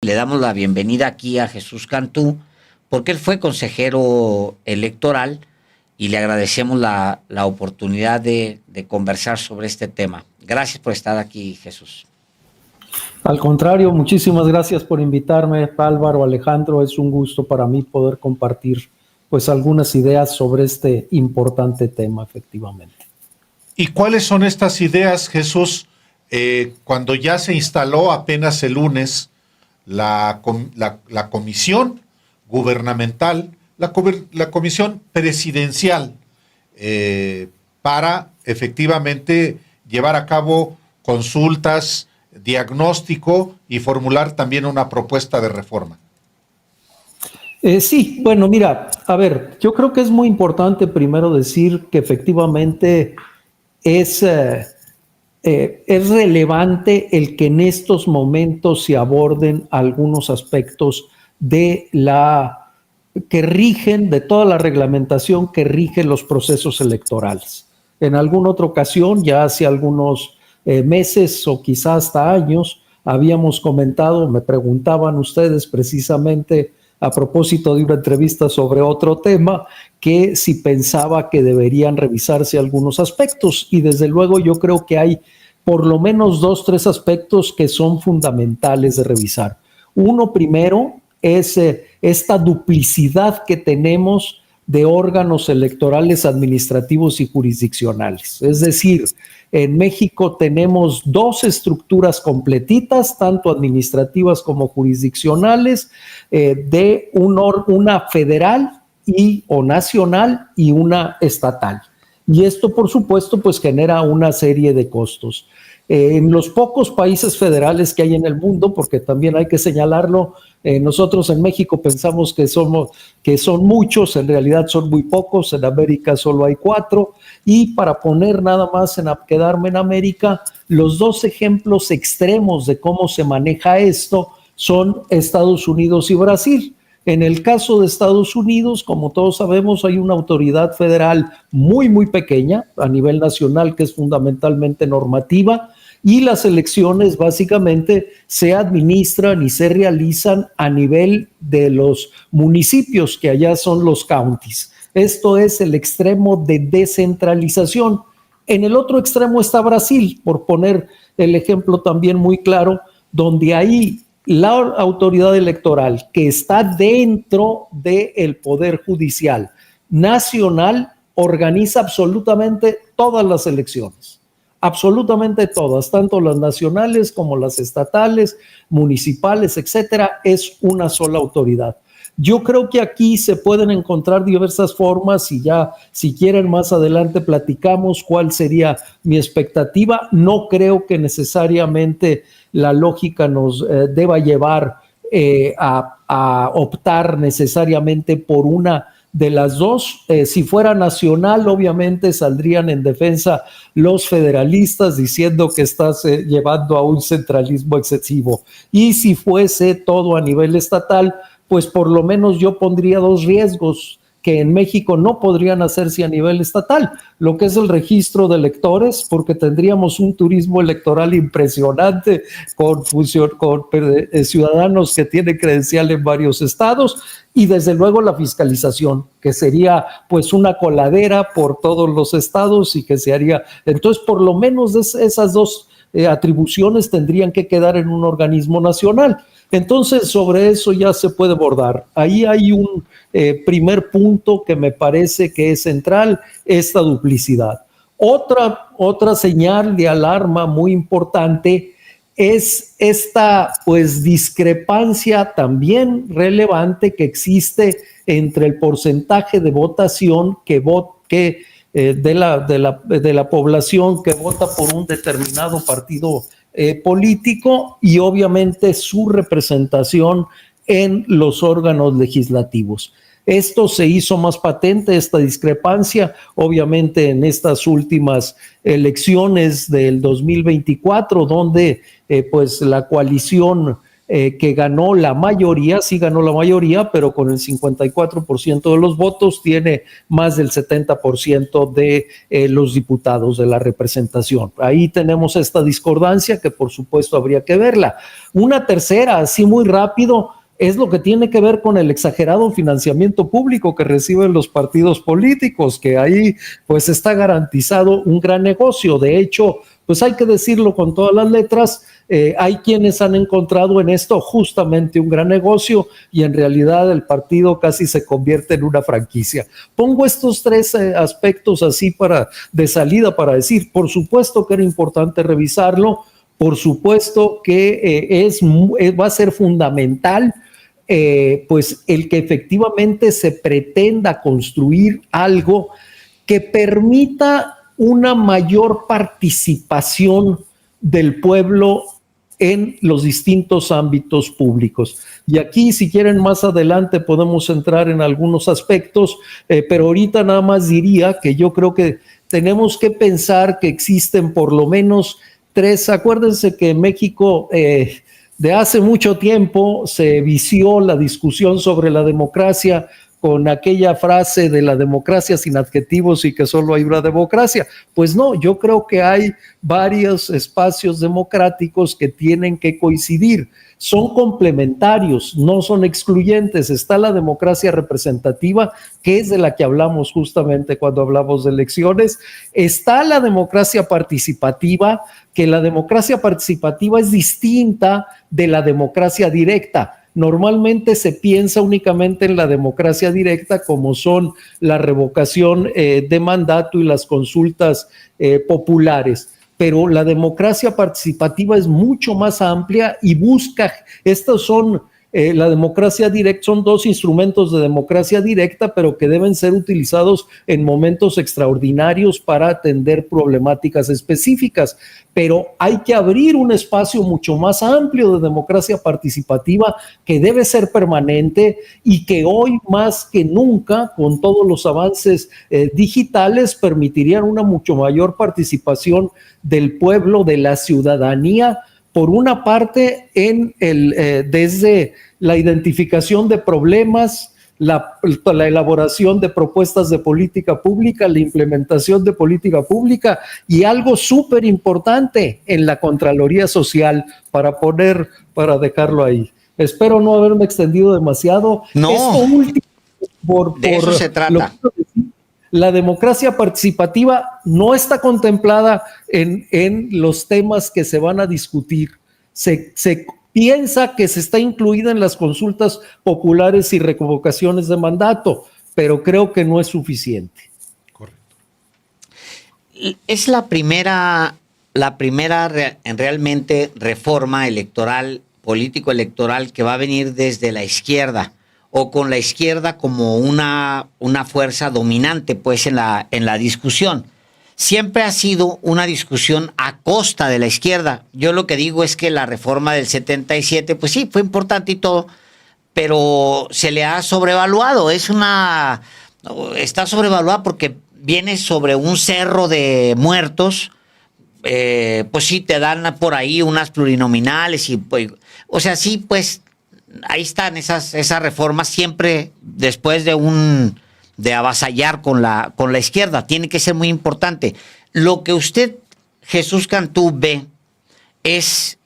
le damos la bienvenida aquí a Jesús Cantú, porque él fue consejero electoral y le agradecemos la oportunidad de conversar sobre este tema. Gracias por estar aquí, Jesús. Al contrario, muchísimas gracias por invitarme, Álvaro, Alejandro. Es un gusto para mí poder compartir pues algunas ideas sobre este importante tema, efectivamente. ¿Y cuáles son estas ideas, Jesús, cuando ya se instaló apenas el lunes la comisión gubernamental, la comisión presidencial, para efectivamente llevar a cabo consultas, diagnóstico y formular también una propuesta de reforma? Sí, bueno, mira, a ver, yo creo que es muy importante primero decir que efectivamente es relevante el que en estos momentos se aborden algunos aspectos de toda la reglamentación que rige los procesos electorales. En alguna otra ocasión, ya hace algunos meses o quizás hasta años, habíamos comentado, me preguntaban ustedes precisamente a propósito de una entrevista sobre otro tema, que si pensaba que deberían revisarse algunos aspectos, y desde luego yo creo que hay por lo menos 2, 3 aspectos que son fundamentales de revisar. Uno primero es esta duplicidad que tenemos de órganos electorales administrativos y jurisdiccionales. Es decir, en México tenemos 2 estructuras completitas, tanto administrativas como jurisdiccionales, de una federal o nacional y una estatal. Y esto, por supuesto, pues genera una serie de costos. En los pocos países federales que hay en el mundo, porque también hay que señalarlo, nosotros en México pensamos que son muchos, en realidad son muy pocos, en América solo hay 4, y para poner nada más quedarme en América, los 2 ejemplos extremos de cómo se maneja esto son Estados Unidos y Brasil. En el caso de Estados Unidos, como todos sabemos, hay una autoridad federal muy, muy pequeña a nivel nacional que es fundamentalmente normativa, y las elecciones básicamente se administran y se realizan a nivel de los municipios, que allá son los counties. Esto es el extremo de descentralización. En el otro extremo está Brasil, por poner el ejemplo también muy claro, donde ahí la autoridad electoral, que está dentro del Poder Judicial Nacional, organiza absolutamente todas las elecciones. Absolutamente todas, tanto las nacionales como las estatales, municipales, etcétera, es una sola autoridad. Yo creo que aquí se pueden encontrar diversas formas y ya, si quieren, más adelante platicamos cuál sería mi expectativa. No creo que necesariamente la lógica nos deba llevar a optar necesariamente por una de las 2. Si fuera nacional, obviamente saldrían en defensa los federalistas diciendo que estás llevando a un centralismo excesivo. Y si fuese todo a nivel estatal, pues por lo menos yo pondría 2 riesgos que en México no podrían hacerse a nivel estatal, lo que es el registro de electores, porque tendríamos un turismo electoral impresionante con ciudadanos que tienen credencial en varios estados, y desde luego la fiscalización, que sería pues una coladera por todos los estados y que se haría. Entonces, por lo menos esas 2 atribuciones tendrían que quedar en un organismo nacional. Entonces, sobre eso ya se puede abordar. Ahí hay un primer punto que me parece que es central, esta duplicidad. Otra señal de alarma muy importante es esta pues discrepancia también relevante que existe entre el porcentaje de votación de la población que vota por un determinado partido político y obviamente su representación en los órganos legislativos. Esto se hizo más patente, esta discrepancia, obviamente en estas últimas elecciones del 2024, donde pues la coalición que ganó la mayoría, sí ganó la mayoría, pero con el 54% de los votos tiene más del 70% de los diputados de la representación. Ahí tenemos esta discordancia que por supuesto habría que verla. Una tercera, así muy rápido, es lo que tiene que ver con el exagerado financiamiento público que reciben los partidos políticos, que ahí pues está garantizado un gran negocio. De hecho, pues hay que decirlo con todas las letras, hay quienes han encontrado en esto justamente un gran negocio y en realidad el partido casi se convierte en una franquicia. Pongo estos tres aspectos así de salida para decir, por supuesto que era importante revisarlo, por supuesto que va a ser fundamental pues el que efectivamente se pretenda construir algo que permita una mayor participación del pueblo en los distintos ámbitos públicos. Y aquí, si quieren, más adelante podemos entrar en algunos aspectos, pero ahorita nada más diría que yo creo que tenemos que pensar que existen por lo menos tres. Acuérdense que en México de hace mucho tiempo se vició la discusión sobre la democracia con aquella frase de la democracia sin adjetivos y que solo hay una democracia. Pues no, yo creo que hay varios espacios democráticos que tienen que coincidir. Son complementarios, no son excluyentes. Está la democracia representativa, que es de la que hablamos justamente cuando hablamos de elecciones. Está la democracia participativa, que la democracia participativa es distinta de la democracia directa. Normalmente se piensa únicamente en la democracia directa como son la revocación de mandato y las consultas populares, pero la democracia participativa es mucho más amplia y busca, estos son la democracia directa, son dos instrumentos de democracia directa, pero que deben ser utilizados en momentos extraordinarios para atender problemáticas específicas. Pero hay que abrir un espacio mucho más amplio de democracia participativa que debe ser permanente y que hoy más que nunca, con todos los avances digitales, permitirían una mucho mayor participación del pueblo, de la ciudadanía, por una parte desde la identificación de problemas, la elaboración de propuestas de política pública, la implementación de política pública y algo súper importante en la Contraloría Social, para dejarlo ahí. Espero no haberme extendido demasiado. No, esto último, de eso se trata. La democracia participativa no está contemplada en los temas que se van a discutir. Se piensa que se está incluida en las consultas populares y revocaciones de mandato, pero creo que no es suficiente. Correcto. Es la primera realmente reforma electoral, político-electoral, que va a venir desde la izquierda, o con la izquierda como una fuerza dominante pues en la discusión. Siempre ha sido una discusión a costa de la izquierda. Yo lo que digo es que la reforma del 77, pues sí, fue importante y todo, pero se le ha sobrevaluado. Está sobrevaluada porque viene sobre un cerro de muertos. Pues sí, te dan por ahí unas plurinominales y pues, o sea, sí, pues ahí están esas reformas siempre después de avasallar con la izquierda. Tiene que ser muy importante. Lo que usted, Jesús Cantú, ve es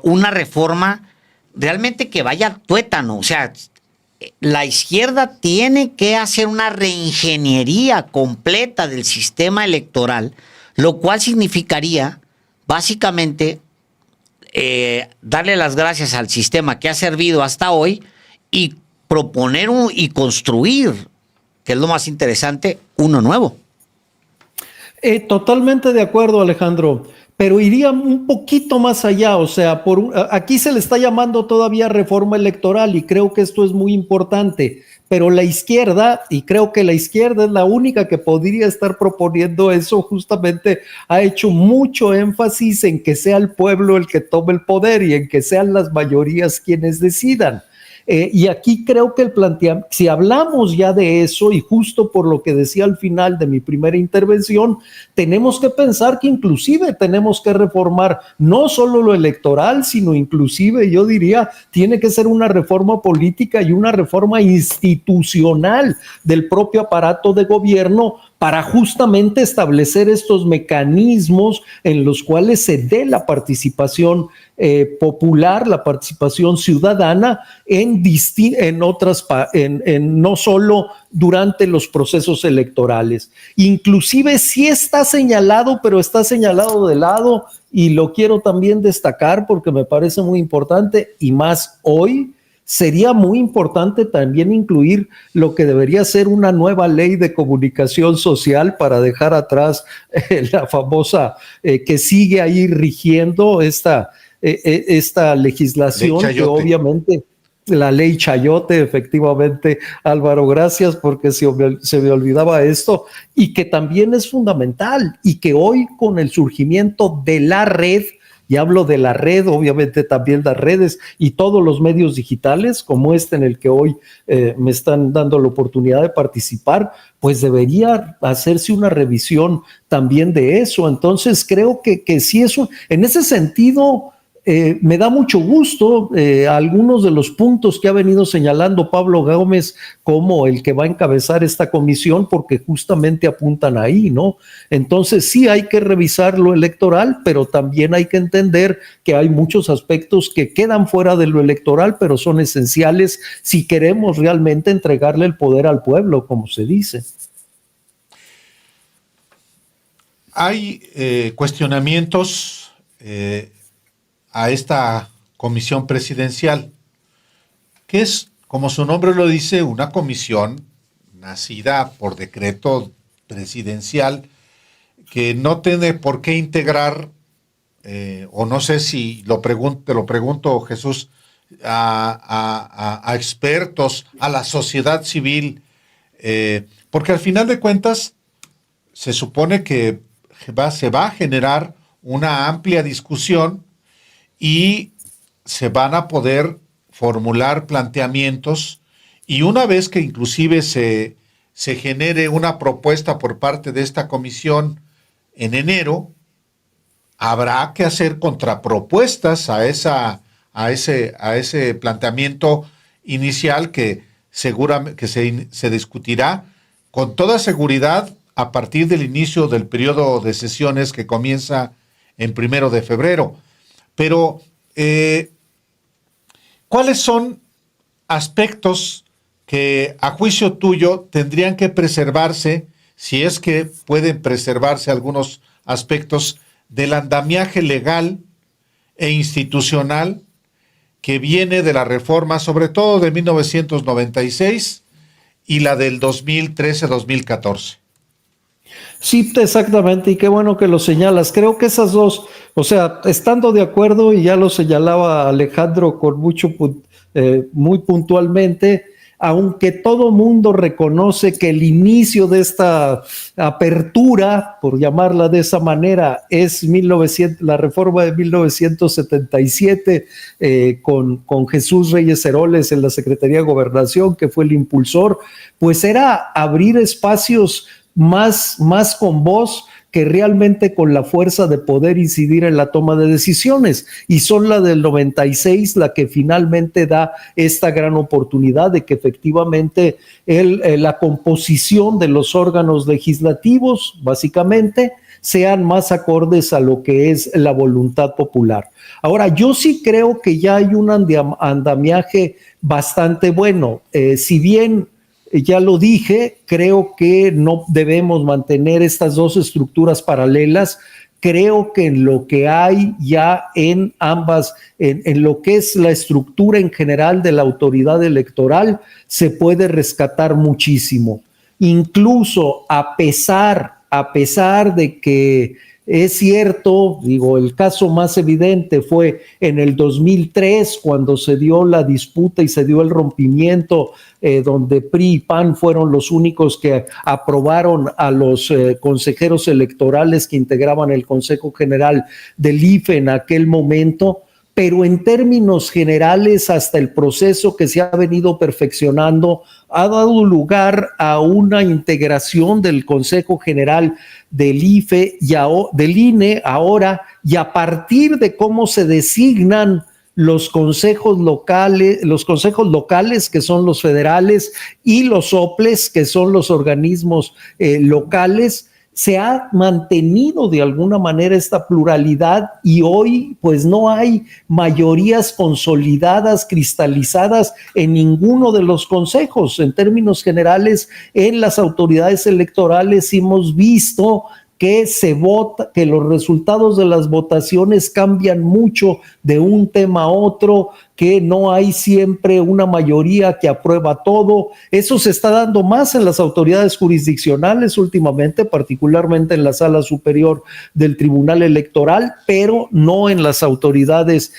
una reforma realmente que vaya al tuétano. O sea, la izquierda tiene que hacer una reingeniería completa del sistema electoral, lo cual significaría básicamente darle las gracias al sistema que ha servido hasta hoy y proponer y construir, que es lo más interesante, uno nuevo. Totalmente de acuerdo, Alejandro, pero iría un poquito más allá. O sea, aquí se le está llamando todavía reforma electoral y creo que esto es muy importante, pero la izquierda, y creo que la izquierda es la única que podría estar proponiendo eso, justamente ha hecho mucho énfasis en que sea el pueblo el que tome el poder y en que sean las mayorías quienes decidan. Y aquí creo que el planteamiento, si hablamos ya de eso, y justo por lo que decía al final de mi primera intervención, tenemos que pensar que inclusive tenemos que reformar no solo lo electoral, sino inclusive, yo diría, tiene que ser una reforma política y una reforma institucional del propio aparato de gobierno para justamente establecer estos mecanismos en los cuales se dé la participación popular, la participación ciudadana no solo durante los procesos electorales. Inclusive sí está señalado, pero está señalado de lado, y lo quiero también destacar porque me parece muy importante, y más hoy. Sería muy importante también incluir lo que debería ser una nueva ley de comunicación social para dejar atrás la famosa que sigue ahí rigiendo esta legislación, que obviamente la ley Chayote, efectivamente, Álvaro, gracias, porque se me olvidaba esto, y que también es fundamental, y que hoy con el surgimiento de la red, y hablo de la red, obviamente también las redes y todos los medios digitales, como en el que hoy me están dando la oportunidad de participar, pues debería hacerse una revisión también de eso. Entonces creo que sí, eso, en ese sentido, me da mucho gusto algunos de los puntos que ha venido señalando Pablo Gómez como el que va a encabezar esta comisión, porque justamente apuntan ahí, ¿no? Entonces sí hay que revisar lo electoral, pero también hay que entender que hay muchos aspectos que quedan fuera de lo electoral, pero son esenciales si queremos realmente entregarle el poder al pueblo, como se dice. Hay cuestionamientos a esta comisión presidencial, que es, como su nombre lo dice, una comisión nacida por decreto presidencial que no tiene por qué integrar, o no sé si te lo pregunto, Jesús, a expertos, a la sociedad civil, porque al final de cuentas se supone que se va a generar una amplia discusión y se van a poder formular planteamientos, y una vez que inclusive se genere una propuesta por parte de esta comisión en enero, habrá que hacer contrapropuestas a ese planteamiento inicial que seguramente se discutirá con toda seguridad a partir del inicio del periodo de sesiones que comienza en 1 de febrero. Pero, ¿cuáles son aspectos que a juicio tuyo tendrían que preservarse, si es que pueden preservarse algunos aspectos del andamiaje legal e institucional que viene de la reforma, sobre todo de 1996 y la del 2013-2014? Sí, exactamente, y qué bueno que lo señalas. Creo que esas dos, o sea, estando de acuerdo, y ya lo señalaba Alejandro con muy puntualmente, aunque todo mundo reconoce que el inicio de esta apertura, por llamarla de esa manera, es la reforma de 1977 con Jesús Reyes Heroles en la Secretaría de Gobernación, que fue el impulsor, pues era abrir espacios más con voz que realmente con la fuerza de poder incidir en la toma de decisiones, y son la del 96 la que finalmente da esta gran oportunidad de que efectivamente la composición de los órganos legislativos básicamente sean más acordes a lo que es la voluntad popular. Ahora, yo sí creo que ya hay un andamiaje bastante bueno, si bien ya lo dije, creo que no debemos mantener estas dos estructuras paralelas. Creo que en lo que hay ya en ambas, en lo que es la estructura en general de la autoridad electoral, se puede rescatar muchísimo. Incluso a pesar de que es cierto, digo, el caso más evidente fue en el 2003, cuando se dio la disputa y se dio el rompimiento, donde PRI y PAN fueron los únicos que aprobaron a los consejeros electorales que integraban el Consejo General del IFE en aquel momento. pero en términos generales, hasta el proceso que se ha venido perfeccionando ha dado lugar a una integración del Consejo General del IFE y del INE ahora, y a partir de cómo se designan los consejos locales, que son los federales, y los OPLES, que son los organismos locales, se ha mantenido de alguna manera esta pluralidad, y hoy pues no hay mayorías consolidadas, cristalizadas en ninguno de los consejos. En términos generales, en las autoridades electorales hemos visto que que los resultados de las votaciones cambian mucho de un tema a otro, que no hay siempre una mayoría que aprueba todo. Eso se está dando más en las autoridades jurisdiccionales últimamente, particularmente en la Sala Superior del Tribunal Electoral, pero no en las autoridades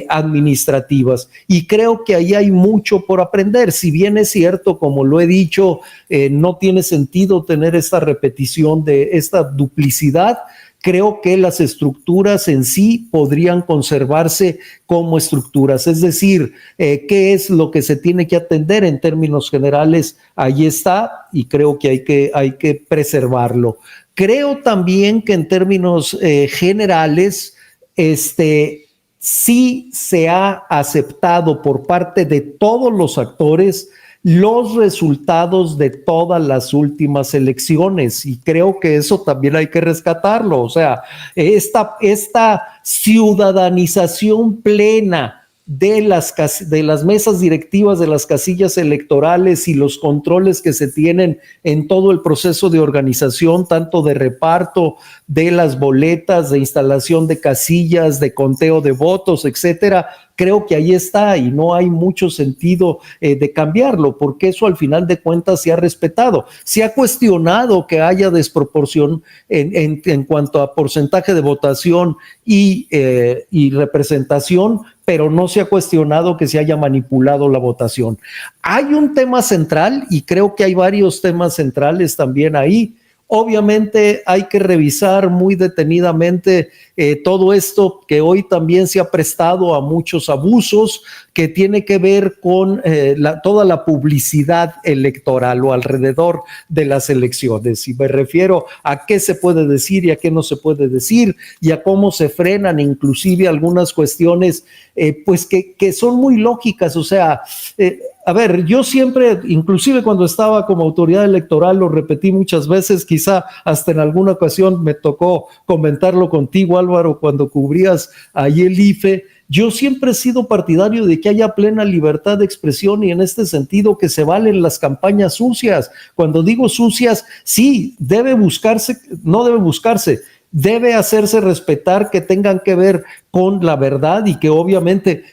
administrativas. Y creo que ahí hay mucho por aprender. Si bien es cierto, como lo he dicho, no tiene sentido tener esta repetición de esta duplicidad. Creo que las estructuras en sí podrían conservarse como estructuras, es decir, qué es lo que se tiene que atender en términos generales, ahí está, y creo que hay que preservarlo. Creo también que en términos generales, sí se ha aceptado por parte de todos los actores los resultados de todas las últimas elecciones, y creo que eso también hay que rescatarlo. O sea, esta ciudadanización plena de las mesas directivas de las casillas electorales y los controles que se tienen en todo el proceso de organización, tanto de reparto de las boletas, de instalación de casillas, de conteo de votos, etcétera. Creo que ahí está, y no hay mucho sentido de cambiarlo, porque eso al final de cuentas se ha respetado. Se ha cuestionado que haya desproporción en cuanto a porcentaje de votación y representación, pero no se ha cuestionado que se haya manipulado la votación. Hay un tema central, y creo que hay varios temas centrales también ahí. Obviamente hay que revisar muy detenidamente todo esto, que hoy también se ha prestado a muchos abusos, que tiene que ver con toda la publicidad electoral o alrededor de las elecciones. Y me refiero a qué se puede decir y a qué no se puede decir, y a cómo se frenan inclusive algunas cuestiones pues que son muy lógicas. O sea, a ver, yo siempre, inclusive cuando estaba como autoridad electoral, lo repetí muchas veces, quizá hasta en alguna ocasión me tocó comentarlo contigo, Álvaro, cuando cubrías ahí el IFE. Yo siempre he sido partidario de que haya plena libertad de expresión, y en este sentido que se valen las campañas sucias. Cuando digo sucias, sí, no debe buscarse, debe hacerse respetar, que tengan que ver con la verdad, y que obviamente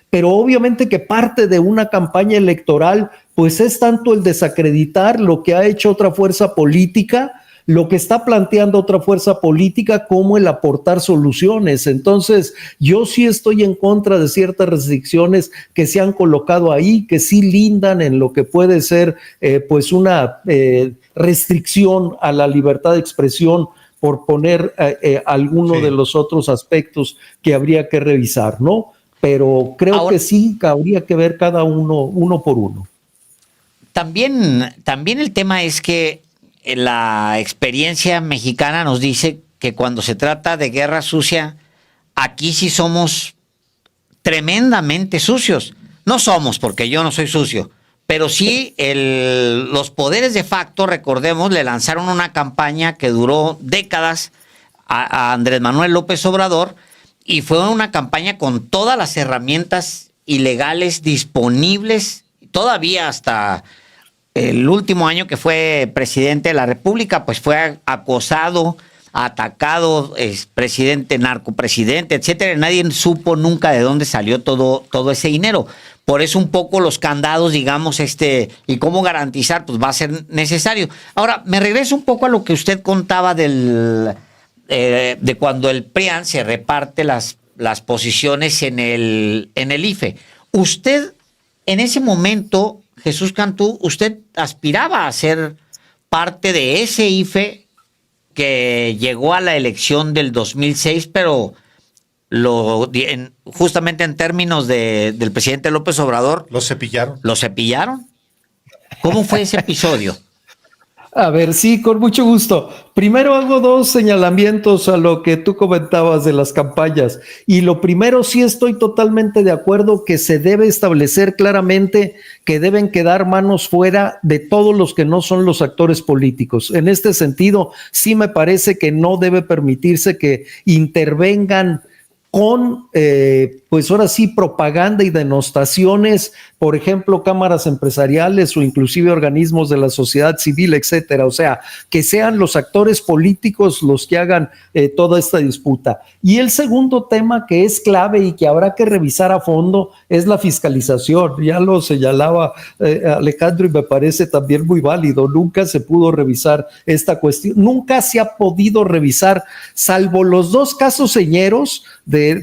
que parte de una campaña electoral pues es tanto el desacreditar lo que ha hecho otra fuerza política, lo que está planteando otra fuerza política, como el aportar soluciones. Entonces, yo sí estoy en contra de ciertas restricciones que se han colocado ahí, que sí lindan en lo que puede ser pues una restricción a la libertad de expresión, por poner alguno de los otros aspectos que habría que revisar, ¿no? Pero creo que sí habría que ver cada uno por uno. También el tema es que la experiencia mexicana nos dice que cuando se trata de guerra sucia, aquí sí somos tremendamente sucios. No somos, porque yo no soy sucio, pero sí los poderes de facto, recordemos, le lanzaron una campaña que duró décadas a Andrés Manuel López Obrador, y fue una campaña con todas las herramientas ilegales disponibles, todavía hasta el último año que fue presidente de la República, pues fue acosado, atacado, presidente, narcopresidente, etcétera. Nadie supo nunca de dónde salió todo ese dinero. Por eso un poco los candados, digamos, y cómo garantizar, pues va a ser necesario. Ahora, me regreso un poco a lo que usted contaba de cuando el PRIAN se reparte las posiciones en el IFE. Usted, en ese momento, Jesús Cantú, usted aspiraba a ser parte de ese IFE que llegó a la elección del 2006, pero justamente en términos del presidente López Obrador, Lo cepillaron. lo cepillaron. ¿Cómo fue ese episodio? A ver, sí, con mucho gusto. Primero hago dos señalamientos a lo que tú comentabas de las campañas. Y lo primero, sí estoy totalmente de acuerdo que se debe establecer claramente que deben quedar manos fuera de todos los que no son los actores políticos. En este sentido, sí me parece que no debe permitirse que intervengan con, pues ahora sí, propaganda y denostaciones, por ejemplo, cámaras empresariales o inclusive organismos de la sociedad civil, etcétera. O sea, que sean los actores políticos los que hagan toda esta disputa. Y el segundo tema que es clave y que habrá que revisar a fondo es la fiscalización. Ya lo señalaba Alejandro y me parece también muy válido. Nunca se pudo revisar esta cuestión, nunca se ha podido revisar, salvo los dos casos señeros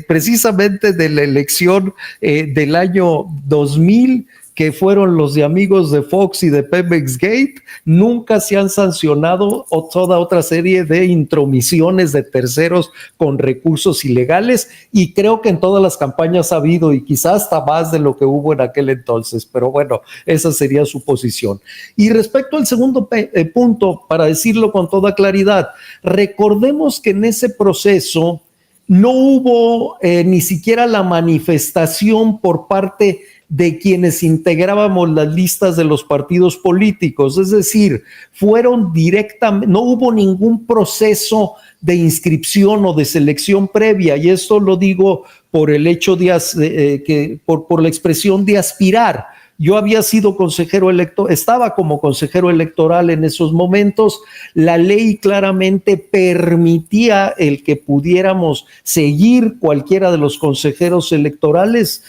precisamente de la elección del año 2000, que fueron los de amigos de Fox y de Pemex Gate. Nunca se han sancionado toda otra serie de intromisiones de terceros con recursos ilegales, y creo que en todas las campañas ha habido, y quizás hasta más de lo que hubo en aquel entonces, pero bueno, esa sería su posición. Y respecto al segundo punto, para decirlo con toda claridad, recordemos que en ese proceso no hubo ni siquiera la manifestación por parte de quienes integrábamos las listas de los partidos políticos, es decir, fueron directamente, no hubo ningún proceso de inscripción o de selección previa, y esto lo digo por el hecho de por la expresión de aspirar. Yo había sido consejero electoral, estaba como consejero electoral en esos momentos. La ley claramente permitía el que pudiéramos seguir cualquiera de los consejeros electorales.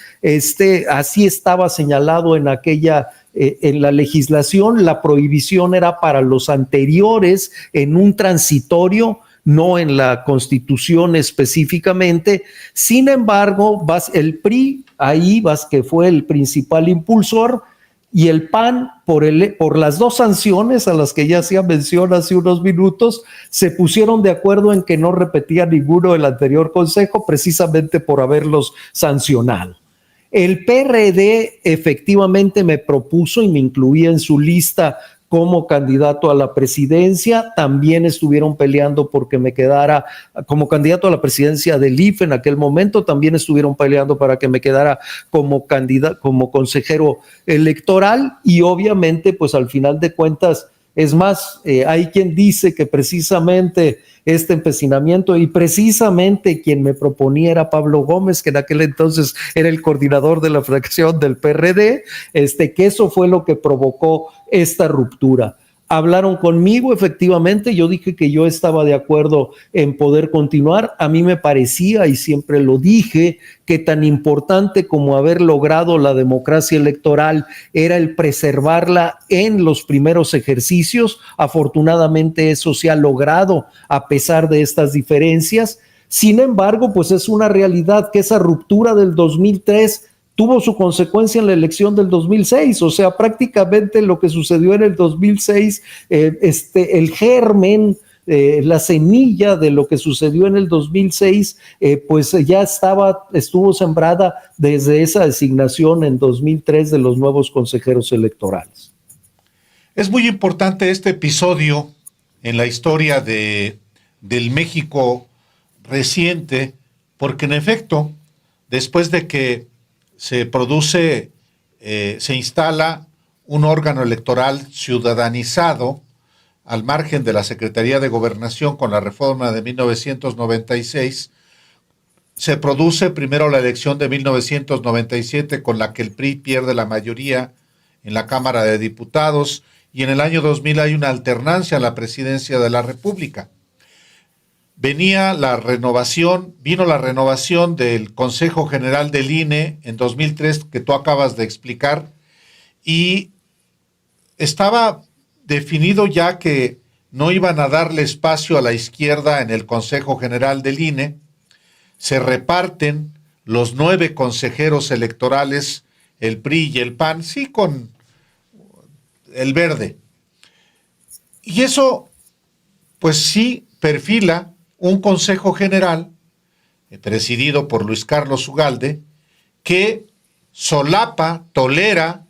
Así estaba señalado en la legislación. La prohibición era para los anteriores en un transitorio, no en la Constitución específicamente. Sin embargo, el PRI, que fue el principal impulsor, y el PAN, por las dos sanciones a las que ya se mencionó hace unos minutos, se pusieron de acuerdo en que no repetía ninguno del anterior consejo, precisamente por haberlos sancionado. El PRD efectivamente me propuso y me incluía en su lista como candidato a la presidencia. También estuvieron peleando porque me quedara como candidato a la presidencia del IFE en aquel momento. También estuvieron peleando para que me quedara como candidato, como consejero electoral, y obviamente pues al final de cuentas, es más, hay quien dice que precisamente este empecinamiento, y precisamente quien me proponía era Pablo Gómez, que en aquel entonces era el coordinador de la fracción del PRD, que eso fue lo que provocó esta ruptura. Hablaron conmigo, efectivamente, yo dije que yo estaba de acuerdo en poder continuar. A mí me parecía, y siempre lo dije, que tan importante como haber logrado la democracia electoral era el preservarla en los primeros ejercicios. Afortunadamente eso se ha logrado a pesar de estas diferencias. Sin embargo, pues es una realidad que esa ruptura del 2003 tuvo su consecuencia en la elección del 2006, o sea, prácticamente lo que sucedió en el 2006, el germen, la semilla de lo que sucedió en el 2006, pues ya estuvo sembrada desde esa designación en 2003 de los nuevos consejeros electorales. Es muy importante este episodio en la historia del México reciente, porque en efecto, después de que se instala un órgano electoral ciudadanizado al margen de la Secretaría de Gobernación con la reforma de 1996, se produce primero la elección de 1997 con la que el PRI pierde la mayoría en la Cámara de Diputados, y en el año 2000 hay una alternancia a la presidencia de la República. Vino la renovación del Consejo General del INE en 2003, que tú acabas de explicar, y estaba definido ya que no iban a darle espacio a la izquierda en el Consejo General del INE. Se reparten los 9 consejeros electorales, el PRI y el PAN, sí, con el Verde. Y eso, pues sí, perfila un Consejo General presidido por Luis Carlos Ugalde, que solapa, tolera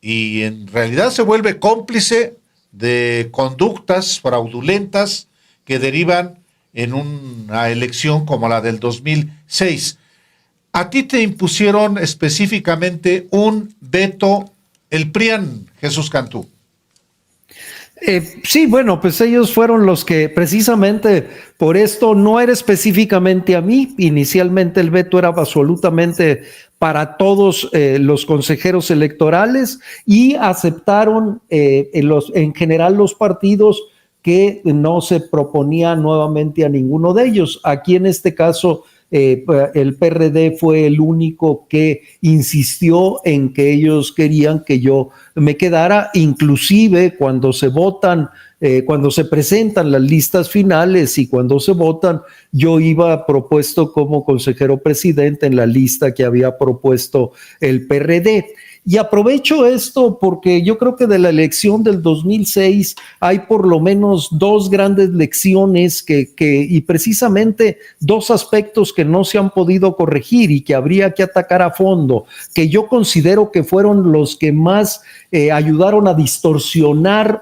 y en realidad se vuelve cómplice de conductas fraudulentas que derivan en una elección como la del 2006. A ti te impusieron específicamente un veto el PRIAN, Jesús Cantú. Sí, bueno, pues ellos fueron los que precisamente por esto no era específicamente a mí. Inicialmente el veto era absolutamente para todos los consejeros electorales y aceptaron en general los partidos que no se proponía nuevamente a ninguno de ellos. Aquí en este caso el PRD fue el único que insistió en que ellos querían que yo me quedara, inclusive cuando se votan, cuando se presentan las listas finales y cuando se votan, yo iba propuesto como consejero presidente en la lista que había propuesto el PRD. Y aprovecho esto porque yo creo que de la elección del 2006 hay por lo menos dos grandes lecciones y precisamente dos aspectos que no se han podido corregir y que habría que atacar a fondo, que yo considero que fueron los que más ayudaron a distorsionar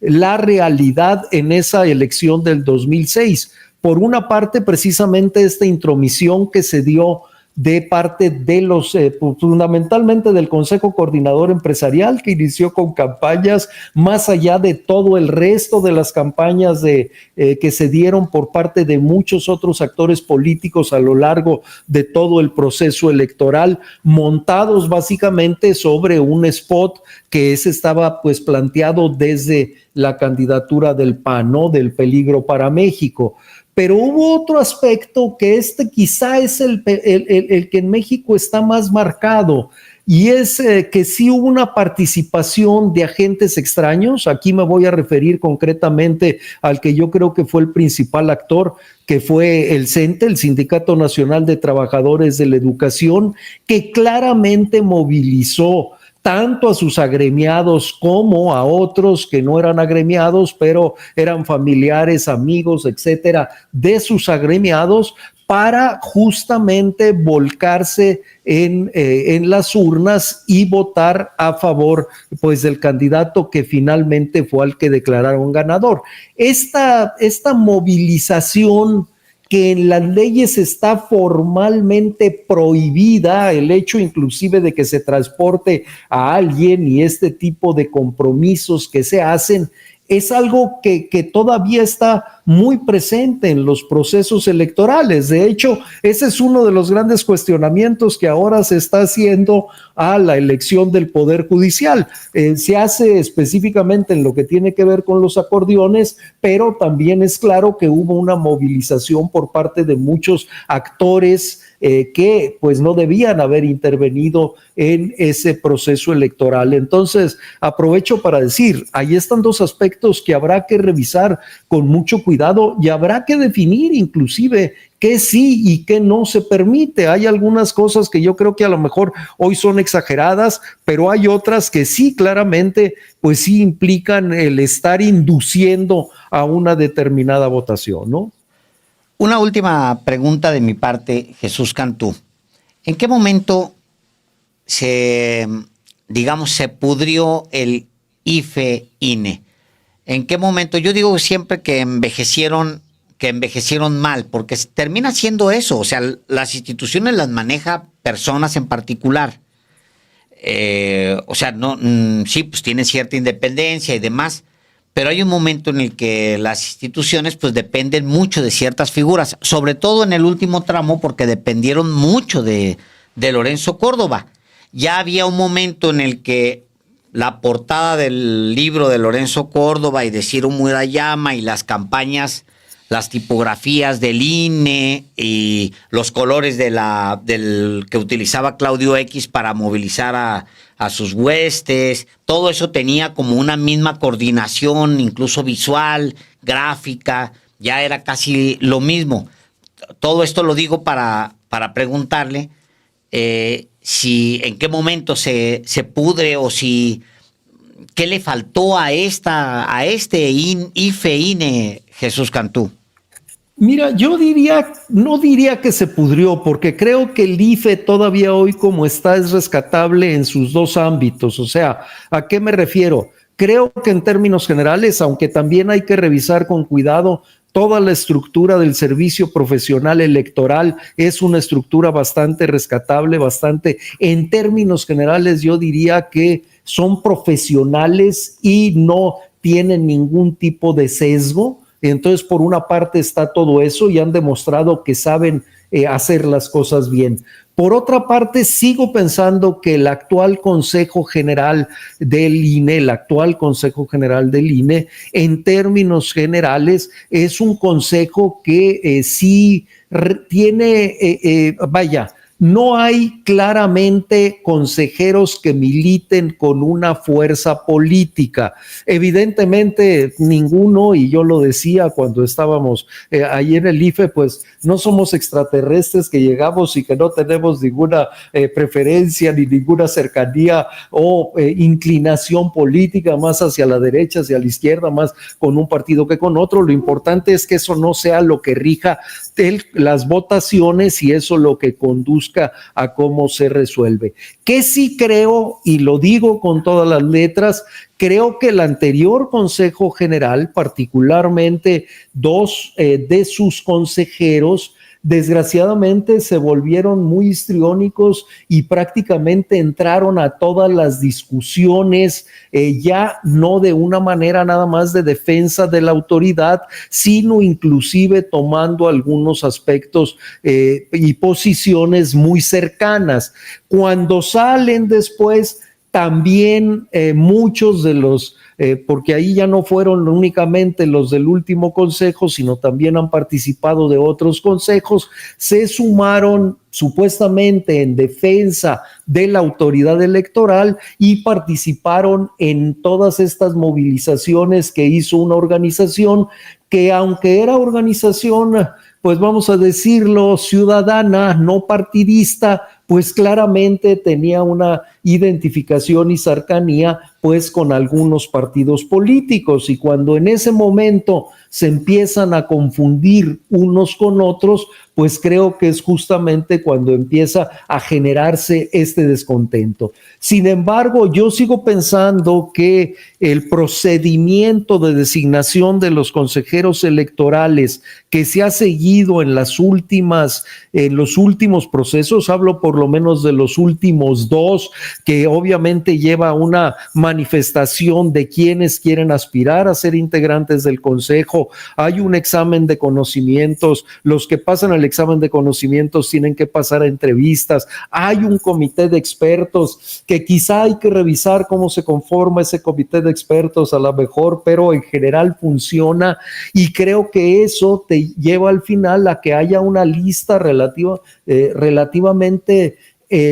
la realidad en esa elección del 2006. Por una parte, precisamente esta intromisión que se dio de parte de los, fundamentalmente del Consejo Coordinador Empresarial, que inició con campañas más allá de todo el resto de las campañas que se dieron por parte de muchos otros actores políticos a lo largo de todo el proceso electoral, montados básicamente sobre un spot que estaba pues planteado desde la candidatura del PAN, ¿no? Del peligro para México. Pero hubo otro aspecto que quizá es el que en México está más marcado, y es que sí hubo una participación de agentes extraños. Aquí me voy a referir concretamente al que yo creo que fue el principal actor, que fue el CENTE, el Sindicato Nacional de Trabajadores de la Educación, que claramente movilizó tanto a sus agremiados como a otros que no eran agremiados, pero eran familiares, amigos, etcétera, de sus agremiados, para justamente volcarse en las urnas y votar a favor pues del candidato que finalmente fue al que declararon ganador. Esta movilización que en las leyes está formalmente prohibida, el hecho inclusive de que se transporte a alguien y este tipo de compromisos que se hacen, es algo que todavía está muy presente en los procesos electorales. De hecho, ese es uno de los grandes cuestionamientos que ahora se está haciendo a la elección del Poder Judicial. Se hace específicamente en lo que tiene que ver con los acordeones, pero también es claro que hubo una movilización por parte de muchos actores que pues no debían haber intervenido en ese proceso electoral. Entonces, aprovecho para decir, ahí están dos aspectos que habrá que revisar con mucho cuidado y habrá que definir inclusive qué sí y qué no se permite. Hay algunas cosas que yo creo que a lo mejor hoy son exageradas, pero hay otras que sí claramente pues sí implican el estar induciendo a una determinada votación, ¿no? Una última pregunta de mi parte, Jesús Cantú. ¿En qué momento se pudrió el IFE-INE? ¿En qué momento? Yo digo siempre que envejecieron mal, porque termina siendo eso. O sea, las instituciones las maneja personas en particular. Sí, pues tienen cierta independencia y demás, pero hay un momento en el que las instituciones pues dependen mucho de ciertas figuras, sobre todo en el último tramo, porque dependieron mucho de Lorenzo Córdoba. Ya había un momento en el que la portada del libro de Lorenzo Córdoba y de Ciro Murayama y las campañas, las tipografías del INE y los colores del que utilizaba Claudio X para movilizar a sus huestes, todo eso tenía como una misma coordinación, incluso visual, gráfica, ya era casi lo mismo. Todo esto lo digo para preguntarle si en qué momento se pudre o si qué le faltó a este IFE-INE, Jesús Cantú. Mira, no diría que se pudrió, porque creo que el IFE todavía hoy como está es rescatable en sus dos ámbitos. O sea, ¿a qué me refiero? Creo que en términos generales, aunque también hay que revisar con cuidado, toda la estructura del servicio profesional electoral es una estructura bastante rescatable, en términos generales yo diría que son profesionales y no tienen ningún tipo de sesgo. Entonces, por una parte está todo eso y han demostrado que saben hacer las cosas bien. Por otra parte, sigo pensando que el actual Consejo General del INE, en términos generales, es un consejo que sí tiene, no hay claramente consejeros que militen con una fuerza política. Evidentemente ninguno, y yo lo decía cuando estábamos ahí en el IFE, pues no somos extraterrestres que llegamos y que no tenemos ninguna preferencia ni ninguna cercanía o inclinación política más hacia la derecha, hacia la izquierda, más con un partido que con otro. Lo importante es que eso no sea lo que rija las votaciones y eso lo que conduzca a cómo se resuelve. Que sí creo, y lo digo con todas las letras, creo que el anterior Consejo General, particularmente dos de sus consejeros, desgraciadamente se volvieron muy histriónicos y prácticamente entraron a todas las discusiones, ya no de una manera nada más de defensa de la autoridad, sino inclusive tomando algunos aspectos y posiciones muy cercanas. Cuando salen después, también muchos de los porque ahí ya no fueron únicamente los del último consejo, sino también han participado de otros consejos, se sumaron supuestamente en defensa de la autoridad electoral y participaron en todas estas movilizaciones que hizo una organización que, aunque era organización, pues vamos a decirlo, ciudadana, no partidista, pues claramente tenía una identificación y cercanía pues con algunos partidos políticos, y cuando en ese momento se empiezan a confundir unos con otros, pues creo que es justamente cuando empieza a generarse este descontento. Sin embargo, yo sigo pensando que el procedimiento de designación de los consejeros electorales que se ha seguido en los últimos procesos, hablo por lo menos de los últimos dos, que obviamente lleva una manifestación de quienes quieren aspirar a ser integrantes del consejo, hay un examen de conocimientos, los que pasan al examen de conocimientos tienen que pasar a entrevistas, hay un comité de expertos que quizá hay que revisar cómo se conforma ese comité de expertos a lo mejor, pero en general funciona, y creo que eso te lleva al final a que haya una lista relativamente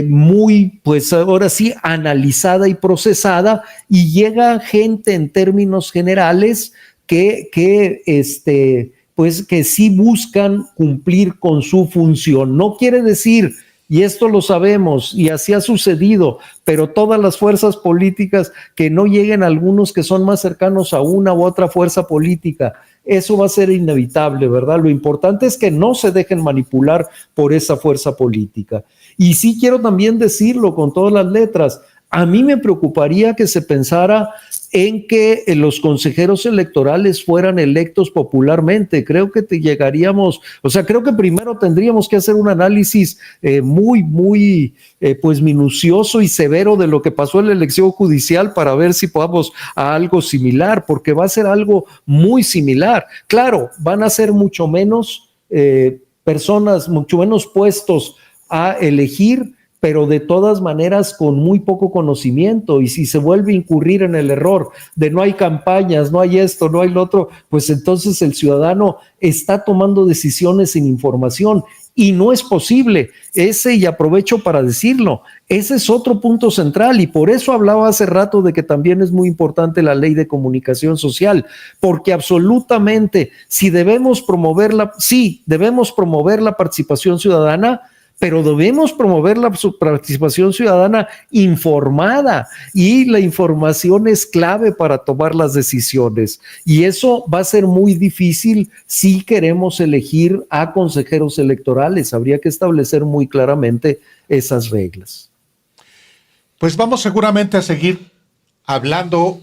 muy, pues ahora sí, analizada y procesada, y llega gente en términos generales pues que sí buscan cumplir con su función. No quiere decir, y esto lo sabemos, y así ha sucedido, pero todas las fuerzas políticas que no lleguen a algunos que son más cercanos a una u otra fuerza política, eso va a ser inevitable, ¿verdad? Lo importante es que no se dejen manipular por esa fuerza política. Y sí quiero también decirlo con todas las letras, a mí me preocuparía que se pensara en que los consejeros electorales fueran electos popularmente. Creo que creo que primero tendríamos que hacer un análisis muy pues minucioso y severo de lo que pasó en la elección judicial para ver si podamos a algo similar, porque va a ser algo muy similar. Claro, van a ser mucho menos personas, mucho menos puestos a elegir, pero de todas maneras con muy poco conocimiento, y si se vuelve a incurrir en el error de no hay campañas, no hay esto, no hay lo otro, pues entonces el ciudadano está tomando decisiones sin información, y no es posible. Y aprovecho para decirlo, ese es otro punto central, y por eso hablaba hace rato de que también es muy importante la ley de comunicación social, porque absolutamente debemos promover la participación ciudadana, pero debemos promover la participación ciudadana informada, y la información es clave para tomar las decisiones, y eso va a ser muy difícil si queremos elegir a consejeros electorales. Habría que establecer muy claramente esas reglas. Pues vamos seguramente a seguir hablando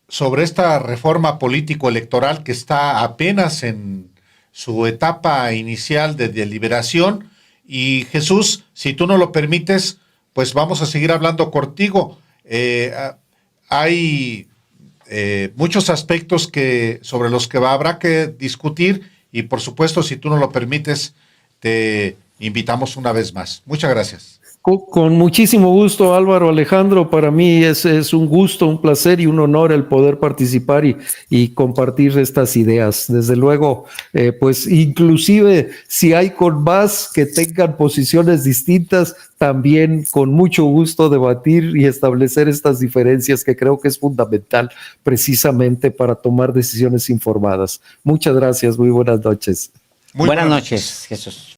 sobre esta reforma político-electoral que está apenas en su etapa inicial de deliberación. Y Jesús, si tú no lo permites, pues vamos a seguir hablando contigo. Hay muchos aspectos sobre los que habrá que discutir, y por supuesto, si tú no lo permites, te invitamos una vez más. Muchas gracias. Con muchísimo gusto, Álvaro, Alejandro. Para mí es un gusto, un placer y un honor el poder participar y compartir estas ideas. Desde luego, pues inclusive si hay con más que tengan posiciones distintas, también con mucho gusto debatir y establecer estas diferencias, que creo que es fundamental precisamente para tomar decisiones informadas. Muchas gracias, muy buenas noches. Buenas noches, Jesús.